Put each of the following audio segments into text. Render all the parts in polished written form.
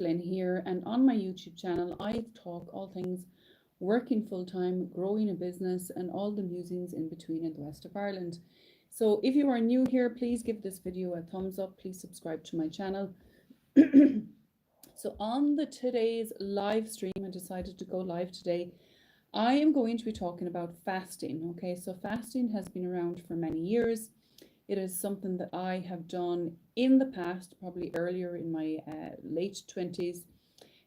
Glenn here, and on my YouTube channel, I talk all things working full time, growing a business, and all the musings in between in the west of Ireland. So, if you are new here, please give this video a thumbs up. Please subscribe to my channel. So, on the today's live stream, I decided to go live today. I am going to be talking about fasting. Okay, so fasting has been around for many years. It is something that I have done in the past, probably earlier in my late 20s.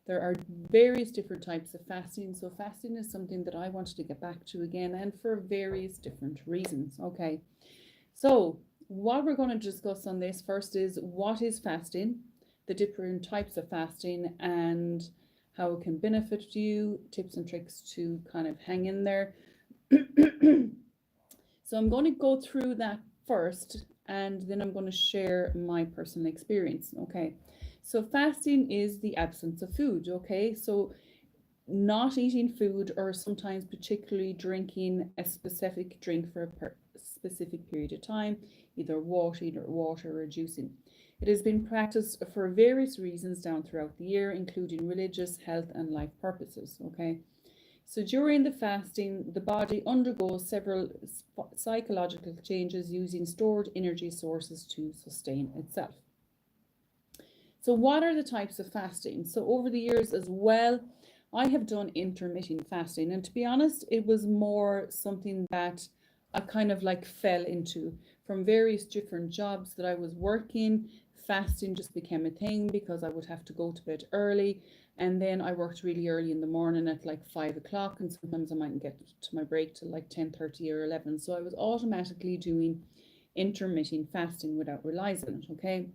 There are various different types of fasting. So fasting is something that I wanted to get back to again, and for various different reasons. Okay, so what we're going to discuss on this first is what is fasting, the different types of fasting, and how it can benefit you, tips and tricks to kind of hang in there. So I'm going to go through that first, and then I'm going to share my personal experience. Okay, so fasting is the absence of food. Okay, so not eating food, or sometimes particularly drinking a specific drink for a specific period of time, either water or juicing. It has been practiced for various reasons down throughout the year, including religious, health, and life purposes. Okay, so during the fasting, the body undergoes several psychological changes using stored energy sources to sustain itself. So what are the types of fasting? So over the years as well, I have done intermittent fasting, and to be honest, it was more something that I kind of like fell into from various different jobs that I was working. Fasting just became a thing because I would have to go to bed early. And then I worked really early in the morning at like 5 o'clock, and sometimes I mightn't get to my break till like 10:30 or 11. So I was automatically doing intermittent fasting without realizing it. Okay.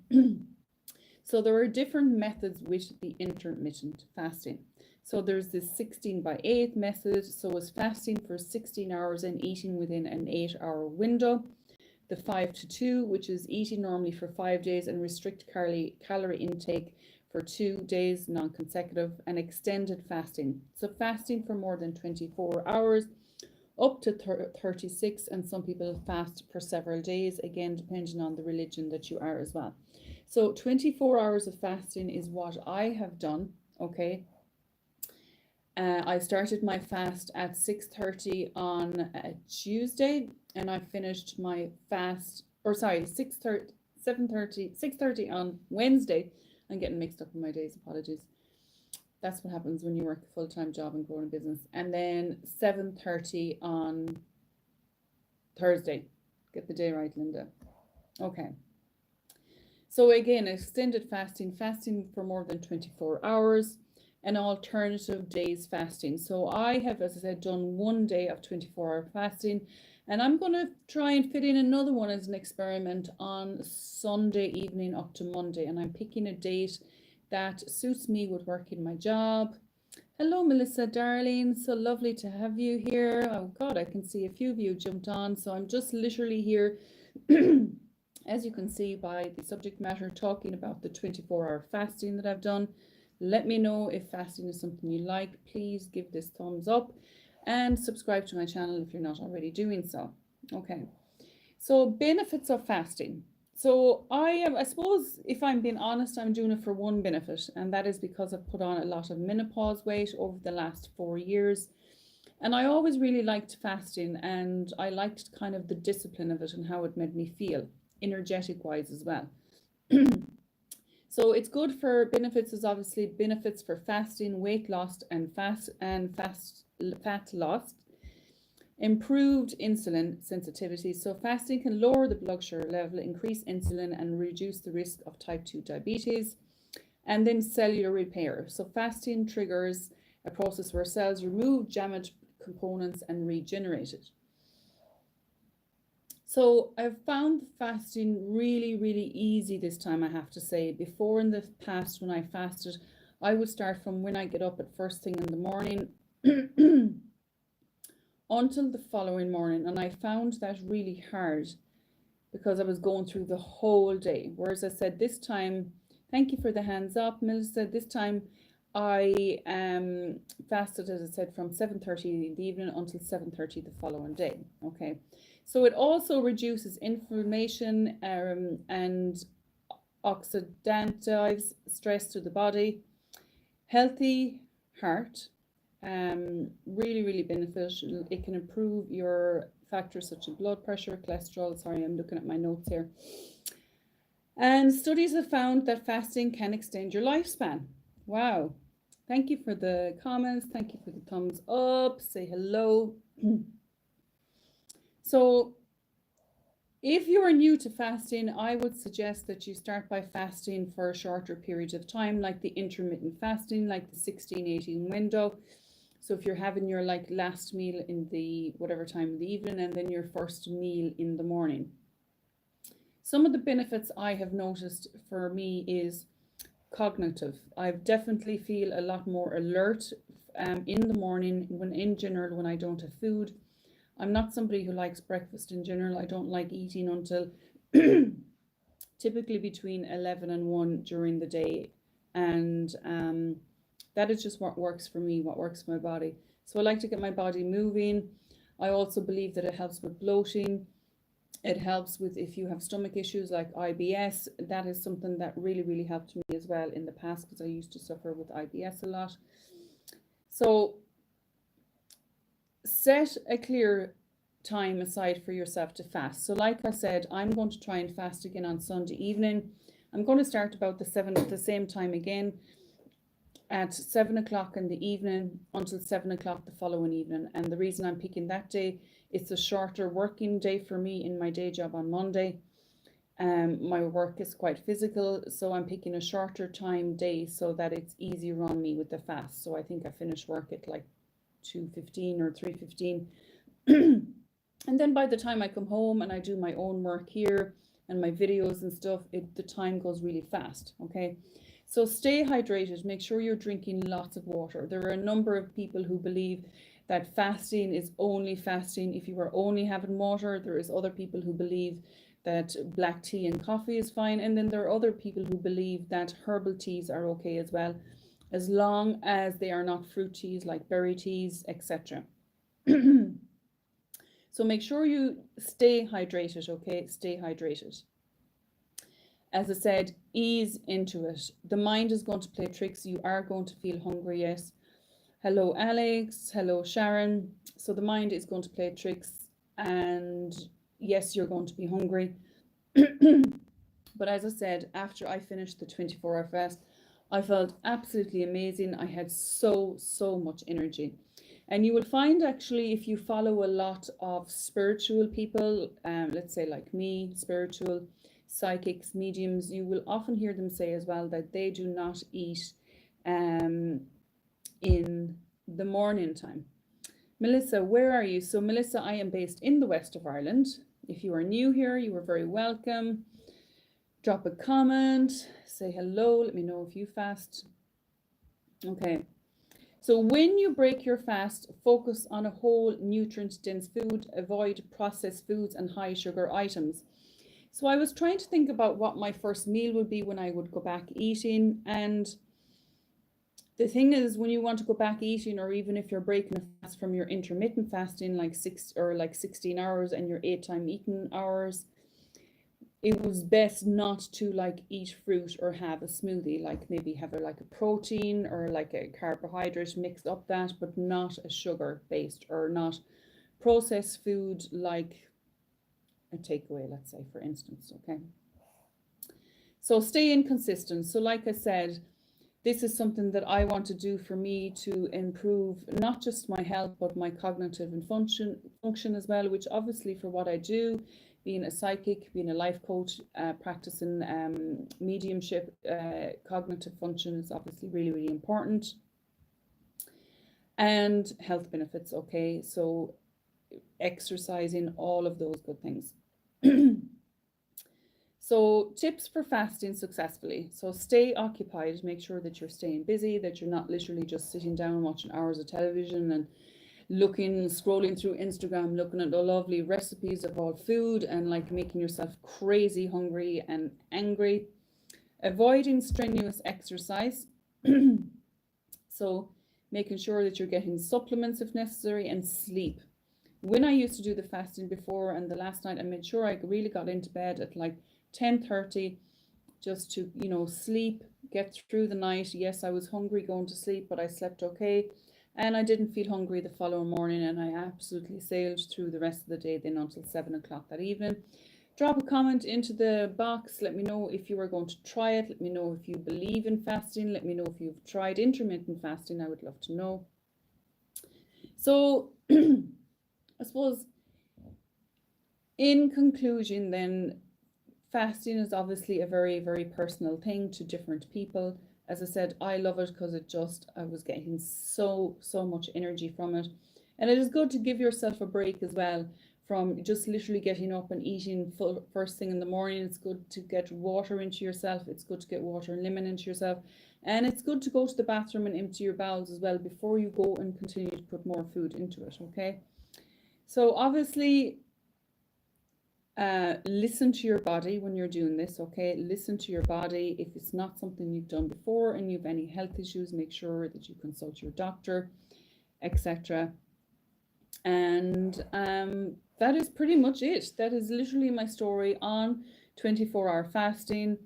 So there are different methods with the intermittent fasting. So there's this 16/8 method. So it's fasting for 16 hours and eating within an 8-hour window. The 5-2, which is eating normally for 5 days and restrict calorie intake for 2 days non-consecutive, and extended fasting. So fasting for more than 24 hours, up to 36, and some people fast for several days, again, depending on the religion that you are as well. So 24 hours of fasting is what I have done, okay? I started my fast at 6:30 on Tuesday, and I finished my fast, or sorry, 6:30 on Wednesday. I'm getting mixed up in my days, apologies. That's what happens when you work a full-time job and grow a business. And then 7:30 on Thursday. Get the day right, Linda. Okay. So again, extended fasting for more than 24 hours, and alternative days fasting. So I have, as I said, done one day of 24-hour fasting, and I'm going to try and fit in another one as an experiment on Sunday evening up to Monday. And I'm picking a date that suits me with working my job. Hello, Melissa, darling. So lovely to have you here. Oh, God, I can see a few of you jumped on. So I'm just literally here, as you can see by the subject matter, talking about the 24-hour fasting that I've done. Let me know if fasting is something you like. Please give this thumbs up and subscribe to my channel if you're not already doing so. Okay, so benefits of fasting. So I suppose, if I'm being honest, I'm doing it for one benefit, and that is because I've put on a lot of menopause weight over the last 4 years. And I always really liked fasting, and I liked kind of the discipline of it and how it made me feel, energetic wise as well. So it's good for benefits, is obviously benefits for fasting, weight loss, and fat loss. Improved insulin sensitivity. So fasting can lower the blood sugar level, increase insulin, and reduce the risk of type 2 diabetes. And then cellular repair. So fasting triggers a process where cells remove damaged components and regenerate it. So I've found fasting really, really easy this time, I have to say. Before, in the past, when I fasted, I would start from when I get up at first thing in the morning until the following morning. And I found that really hard because I was going through the whole day. Whereas I said this time, thank you for the hands up, Melissa. This time I fasted, as I said, from 7:30 in the evening until 7:30 the following day. Okay. So it also reduces inflammation and oxidative stress to the body. Healthy heart, really, really beneficial. It can improve your factors such as blood pressure, cholesterol. Sorry, I'm looking at my notes here. And studies have found that fasting can extend your lifespan. Wow. Thank you for the comments. Thank you for the thumbs up. Say hello. So, if you are new to fasting, I would suggest that you start by fasting for a shorter period of time, like the intermittent fasting, like the 16-18 window. So if you're having your like last meal in the whatever time of the evening and then your first meal in the morning. Some of the benefits I have noticed for me is cognitive. I definitely feel a lot more alert in the morning when in general when I don't have food. I'm not somebody who likes breakfast in general. I don't like eating until typically between 11 and 1 during the day. And that is just what works for me, what works for my body. So I like to get my body moving. I also believe that it helps with bloating. It helps with if you have stomach issues like IBS. That is something that really, really helped me as well in the past because I used to suffer with IBS a lot. So set a clear time aside for yourself to fast. So like I said, I'm going to try and fast again on Sunday evening. I'm going to start about the same time again at 7 o'clock in the evening until 7 o'clock the following evening. And the reason I'm picking that day, it's a shorter working day for me in my day job on Monday. My work is quite physical, so I'm picking a shorter time day so that it's easier on me with the fast. So I think I finish work at like 2:15 or 3:15. And then by the time I come home and I do my own work here and my videos and stuff, the time goes really fast, okay? So stay hydrated. Make sure you're drinking lots of water. There are a number of people who believe that fasting is only fasting if you are only having water. There is other people who believe that black tea and coffee is fine. And then there are other people who believe that herbal teas are okay as well, as long as they are not fruit teas like berry teas, etc. So make sure you stay hydrated, okay? Stay hydrated. As I said, ease into it. The mind is going to play tricks. You are going to feel hungry, yes. Hello, Alex. Hello, Sharon. So the mind is going to play tricks. And yes, you're going to be hungry. But as I said, after I finished the 24-hour fast, I felt absolutely amazing. I had so much energy. And you will find actually if you follow a lot of spiritual people, let's say like me, spiritual, psychics, mediums, you will often hear them say as well that they do not eat in the morning time. Melissa, where are you? So Melissa, I am based in the west of Ireland. If you are new here, you are very welcome. Drop a comment, say hello, let me know if you fast. Okay. So when you break your fast, focus on a whole nutrient-dense food, avoid processed foods and high sugar items. So I was trying to think about what my first meal would be when I would go back eating. And the thing is, when you want to go back eating, or even if you're breaking a fast from your intermittent fasting, like 16 hours and your 8-time eating hours, it was best not to like eat fruit or have a smoothie, like maybe have a protein or like a carbohydrate mixed up that, but not a sugar based or not processed food like a takeaway, let's say, for instance, okay? So stay inconsistent. So like I said, this is something that I want to do for me to improve not just my health, but my cognitive and function as well, which obviously for what I do, being a psychic, being a life coach, practicing mediumship, cognitive function is obviously really, really important. And health benefits, okay? So exercising, all of those good things. So tips for fasting successfully. So stay occupied, make sure that you're staying busy, that you're not literally just sitting down watching hours of television and scrolling through Instagram, looking at the lovely recipes of all food and like making yourself crazy hungry and angry. Avoiding strenuous exercise. So making sure that you're getting supplements if necessary, and sleep. When I used to do the fasting before, and the last night I made sure I really got into bed at like 10:30 just to, sleep, get through the night. Yes, I was hungry going to sleep, but I slept okay. And I didn't feel hungry the following morning, and I absolutely sailed through the rest of the day then until 7 o'clock that evening. Drop a comment into the box. Let me know if you are going to try it. Let me know if you believe in fasting. Let me know if you've tried intermittent fasting. I would love to know. So, I suppose in conclusion, then, fasting is obviously a very, very personal thing to different people. As I said, I love it because I was getting so much energy from it. And it is good to give yourself a break as well from just literally getting up and eating first thing in the morning. It's good to get water into yourself. It's good to get water and lemon into yourself. And it's good to go to the bathroom and empty your bowels as well before you go and continue to put more food into it, okay? So obviously, listen to your body when you're doing this, okay? Listen to your body. If it's not something you've done before and you've any health issues, make sure that you consult your doctor, etc. And that is pretty much it. That is literally my story on 24-hour fasting.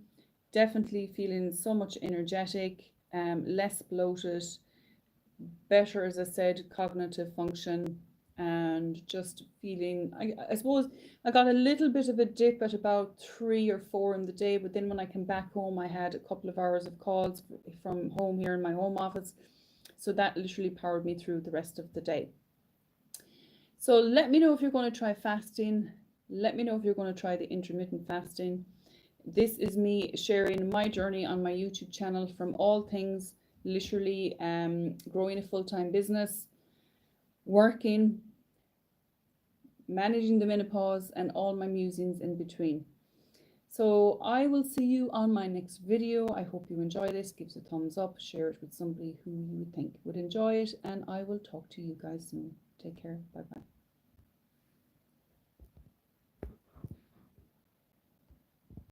Definitely feeling so much energetic, less bloated, better, as I said, cognitive function, and just feeling, I suppose I got a little bit of a dip at about 3 or 4 in the day, but then when I came back home, I had a couple of hours of calls from home here in my home office. So that literally powered me through the rest of the day. So let me know if you're going to try fasting. Let me know if you're going to try the intermittent fasting. This is me sharing my journey on my YouTube channel from all things literally growing a full-time business, working, managing the menopause, and all my musings in between. So I will see you on my next video. I hope you enjoy this. Give us a thumbs up, share it with somebody who you think would enjoy it, and I will talk to you guys soon. Take care. Bye bye.